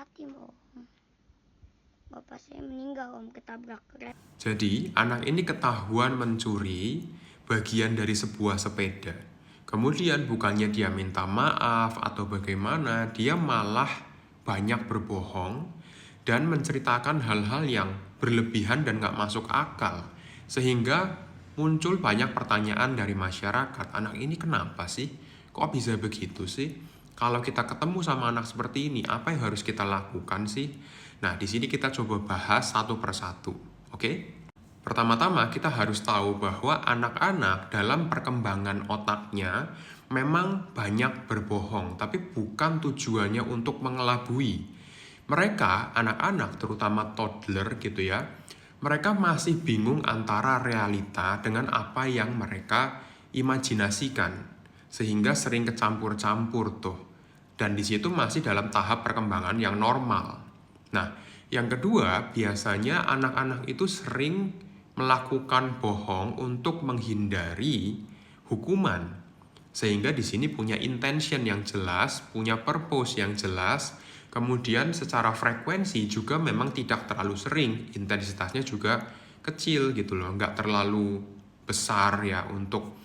yatim om. Bapak saya meninggal om, ketabrak kereta. Jadi anak ini ketahuan mencuri bagian dari sebuah sepeda. Kemudian bukannya dia minta maaf atau bagaimana, dia malah banyak berbohong dan menceritakan hal-hal yang berlebihan dan gak masuk akal. Sehingga muncul banyak pertanyaan dari masyarakat, anak ini kenapa sih? Kok bisa begitu sih? Kalau kita ketemu sama anak seperti ini, apa yang harus kita lakukan sih? Nah, di sini kita coba bahas satu persatu, oke? Pertama-tama kita harus tahu bahwa anak-anak dalam perkembangan otaknya memang banyak berbohong, tapi bukan tujuannya untuk mengelabui. Mereka, anak-anak terutama toddler gitu ya, mereka masih bingung antara realita dengan apa yang mereka imajinasikan, sehingga sering kecampur-campur tuh. Dan di situ masih dalam tahap perkembangan yang normal. Nah, yang kedua, biasanya anak-anak itu sering melakukan bohong untuk menghindari hukuman. Sehingga di sini punya intention yang jelas, punya purpose yang jelas, kemudian secara frekuensi juga memang tidak terlalu sering, intensitasnya juga kecil gitu loh, nggak terlalu besar ya untuk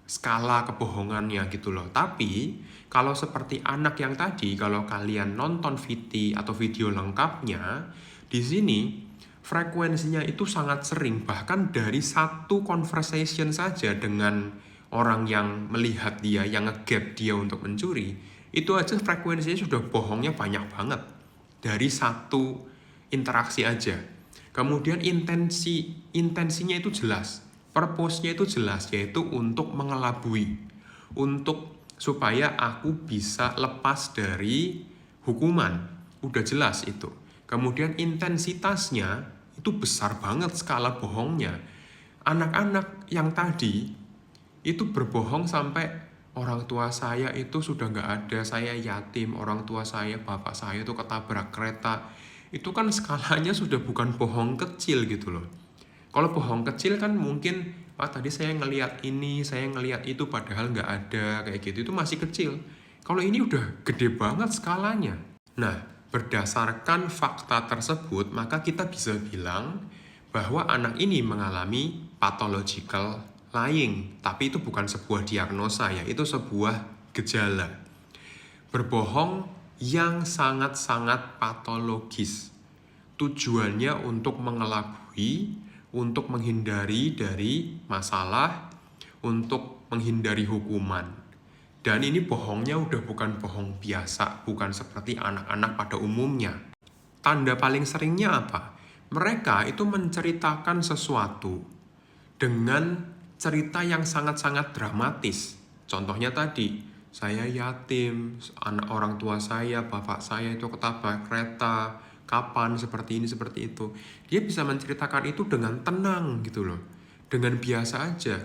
skala kebohongannya gitu loh. Tapi kalau seperti anak yang tadi, kalau kalian nonton VT atau video lengkapnya, di sini frekuensinya itu sangat sering, bahkan dari satu conversation saja dengan orang yang melihat dia, yang nge-gap dia untuk mencuri, itu aja frekuensinya sudah bohongnya banyak banget dari satu interaksi aja. Kemudian intensinya itu jelas, purpose-nya itu jelas, yaitu untuk mengelabui, untuk supaya aku bisa lepas dari hukuman, udah jelas itu. Kemudian intensitasnya itu besar banget skala bohongnya. Anak-anak yang tadi itu berbohong sampai orang tua saya itu sudah nggak ada, saya yatim, orang tua saya, bapak saya itu ketabrak kereta. Itu kan skalanya sudah bukan bohong kecil gitu loh. Kalau bohong kecil kan mungkin, tadi saya ngelihat ini, saya ngelihat itu, padahal nggak ada, kayak gitu, itu masih kecil. Kalau ini udah gede banget skalanya. Nah, berdasarkan fakta tersebut, maka kita bisa bilang bahwa anak ini mengalami pathological lying. Tapi itu bukan sebuah diagnosa ya, itu sebuah gejala. Berbohong yang sangat-sangat patologis. Tujuannya untuk mengelabui, untuk menghindari dari masalah, untuk menghindari hukuman. Dan ini bohongnya udah bukan bohong biasa, bukan seperti anak-anak pada umumnya. Tanda paling seringnya apa? Mereka itu menceritakan sesuatu dengan cerita yang sangat-sangat dramatis. Contohnya tadi, saya yatim, anak orang tua saya, bapak saya itu ketabrak kereta, kapan, seperti ini, seperti itu. Dia bisa menceritakan itu dengan tenang gitu loh, dengan biasa aja.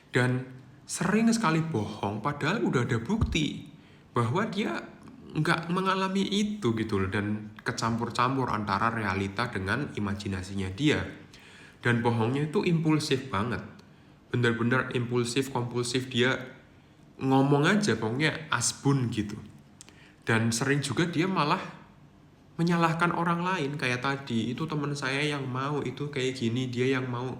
Dan sering sekali bohong, padahal udah ada bukti bahwa dia nggak mengalami itu gitu loh, dan kecampur-campur antara realita dengan imajinasinya dia. Dan bohongnya itu impulsif banget, bener-bener impulsif, kompulsif, dia ngomong aja pokoknya asbun gitu. Dan sering juga dia malah menyalahkan orang lain, kayak tadi, itu teman saya yang mau, itu kayak gini, dia yang mau.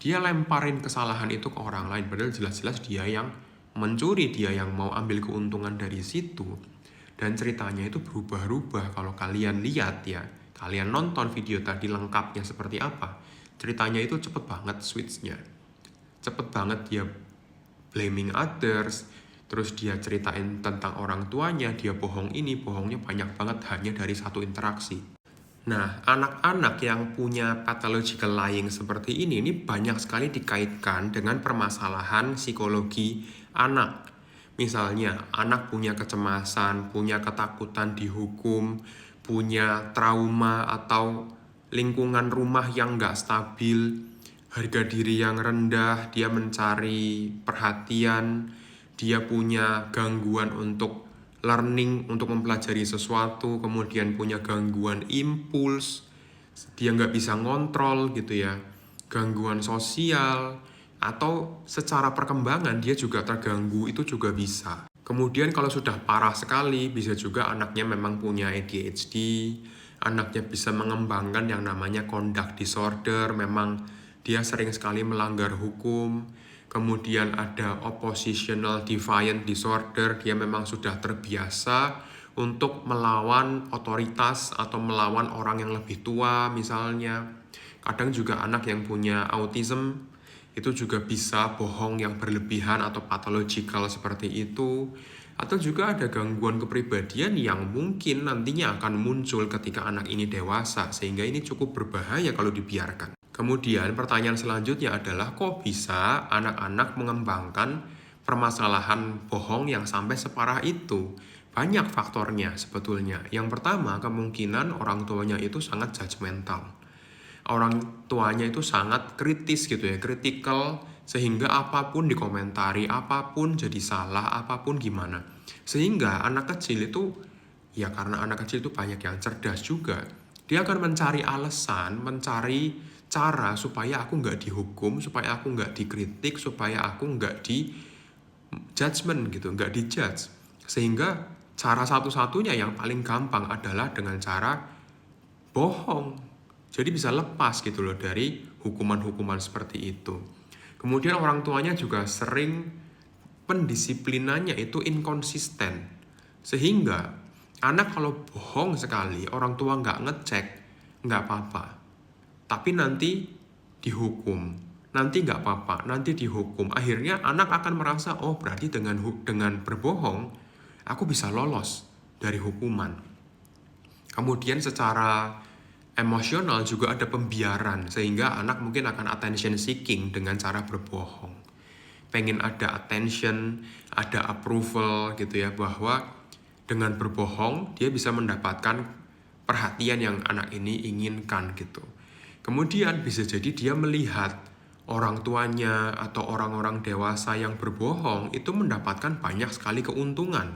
Dia lemparin kesalahan itu ke orang lain, padahal jelas-jelas dia yang mencuri, dia yang mau ambil keuntungan dari situ. Dan ceritanya itu berubah-ubah. Kalau kalian lihat ya, kalian nonton video tadi lengkapnya seperti apa, ceritanya itu cepet banget switch-nya. Cepet banget dia blaming others, terus dia ceritain tentang orang tuanya, dia bohong ini, bohongnya banyak banget hanya dari satu interaksi. Nah, anak-anak yang punya pathological lying seperti ini banyak sekali dikaitkan dengan permasalahan psikologi anak. Misalnya, anak punya kecemasan, punya ketakutan dihukum, punya trauma atau lingkungan rumah yang nggak stabil, harga diri yang rendah, dia mencari perhatian, dia punya gangguan untuk learning, untuk mempelajari sesuatu, kemudian punya gangguan impuls, dia nggak bisa ngontrol gitu ya, gangguan sosial, atau secara perkembangan dia juga terganggu, itu juga bisa. Kemudian kalau sudah parah sekali, bisa juga anaknya memang punya ADHD, anaknya bisa mengembangkan yang namanya conduct disorder, memang dia sering sekali melanggar hukum. Kemudian ada oppositional defiant disorder, dia memang sudah terbiasa untuk melawan otoritas atau melawan orang yang lebih tua misalnya. Kadang juga anak yang punya autism itu juga bisa bohong yang berlebihan atau pathological seperti itu. Atau juga ada gangguan kepribadian yang mungkin nantinya akan muncul ketika anak ini dewasa, sehingga ini cukup berbahaya kalau dibiarkan. Kemudian pertanyaan selanjutnya adalah, kok bisa anak-anak mengembangkan permasalahan bohong yang sampai separah itu? Banyak faktornya sebetulnya. Yang pertama, kemungkinan orang tuanya itu sangat judgmental. Orang tuanya itu sangat kritis gitu ya, kritikal, sehingga apapun dikomentari, apapun jadi salah, apapun gimana. Sehingga anak kecil itu, ya karena anak kecil itu banyak yang cerdas juga, dia akan mencari alasan, mencari cara supaya aku nggak dihukum, supaya aku nggak dikritik, supaya aku nggak di judgment gitu, nggak dijudge. Sehingga cara satu-satunya yang paling gampang adalah dengan cara bohong. Jadi bisa lepas gitu loh dari hukuman-hukuman seperti itu. Kemudian orang tuanya juga sering pendisiplinannya itu inkonsisten. Sehingga anak kalau bohong sekali, orang tua nggak ngecek, nggak apa-apa. Tapi nanti dihukum, nanti nggak apa-apa, nanti dihukum. Akhirnya anak akan merasa, oh berarti dengan berbohong, aku bisa lolos dari hukuman. Kemudian secara emosional juga ada pembiaran, sehingga anak mungkin akan attention seeking dengan cara berbohong. Pengen ada attention, ada approval gitu ya, bahwa dengan berbohong dia bisa mendapatkan perhatian yang anak ini inginkan gitu. Kemudian bisa jadi dia melihat orang tuanya atau orang-orang dewasa yang berbohong itu mendapatkan banyak sekali keuntungan.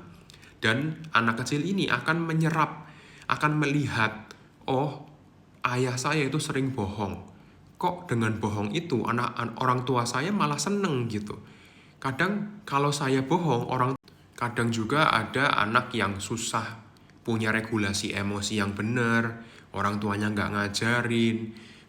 Dan anak kecil ini akan menyerap, akan melihat, oh ayah saya itu sering bohong. Kok dengan bohong itu orang tua saya malah seneng gitu. Kadang kalau saya bohong, kadang juga ada anak yang susah punya regulasi emosi yang benar, orang tuanya nggak ngajarin.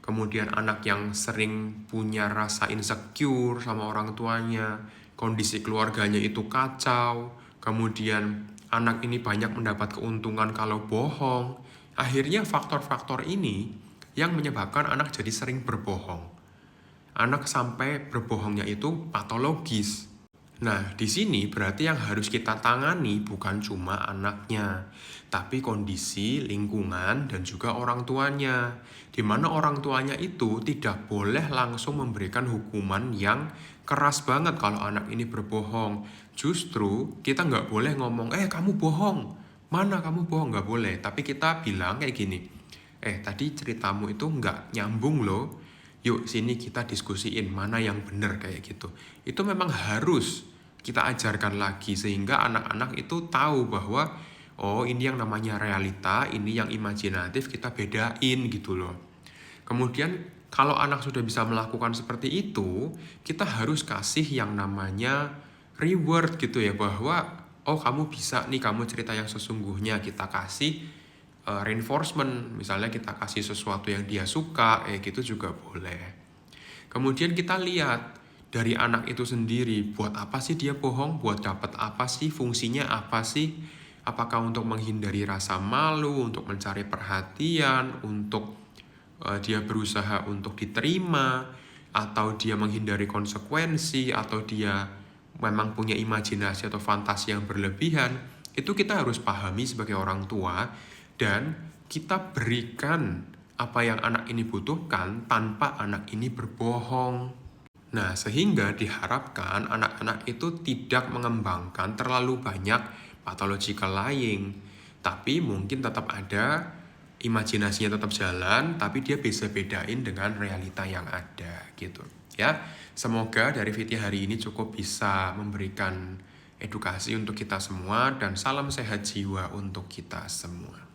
Kemudian anak yang sering punya rasa insecure sama orang tuanya, kondisi keluarganya itu kacau. Kemudian anak ini banyak mendapat keuntungan kalau bohong. Akhirnya faktor-faktor ini yang menyebabkan anak jadi sering berbohong. Anak sampai berbohongnya itu patologis. Nah, di sini berarti yang harus kita tangani bukan cuma anaknya, tapi kondisi lingkungan dan juga orang tuanya. Di mana orang tuanya itu tidak boleh langsung memberikan hukuman yang keras banget kalau anak ini berbohong. Justru kita nggak boleh ngomong, kamu bohong. Mana kamu bohong, nggak boleh. Tapi kita bilang kayak gini, tadi ceritamu itu nggak nyambung loh. Yuk sini kita diskusiin mana yang benar kayak gitu. Itu memang harus kita ajarkan lagi sehingga anak-anak itu tahu bahwa oh ini yang namanya realita, ini yang imajinatif, kita bedain gitu loh. Kemudian kalau anak sudah bisa melakukan seperti itu, kita harus kasih yang namanya reward gitu ya, bahwa oh kamu bisa nih, kamu cerita yang sesungguhnya, kita kasih reinforcement, misalnya kita kasih sesuatu yang dia suka, gitu juga boleh. Kemudian kita lihat dari anak itu sendiri, buat apa sih dia bohong, buat dapat apa sih, fungsinya apa sih, apakah untuk menghindari rasa malu, untuk mencari perhatian, untuk dia berusaha untuk diterima, atau dia menghindari konsekuensi, atau dia memang punya imajinasi atau fantasi yang berlebihan. Itu kita harus pahami sebagai orang tua dan kita berikan apa yang anak ini butuhkan tanpa anak ini berbohong. Nah, sehingga diharapkan anak-anak itu tidak mengembangkan terlalu banyak pathological lying, tapi mungkin tetap ada, imajinasinya tetap jalan, tapi dia bisa bedain dengan realita yang ada gitu ya. Semoga dari video hari ini cukup bisa memberikan edukasi untuk kita semua, dan salam sehat jiwa untuk kita semua.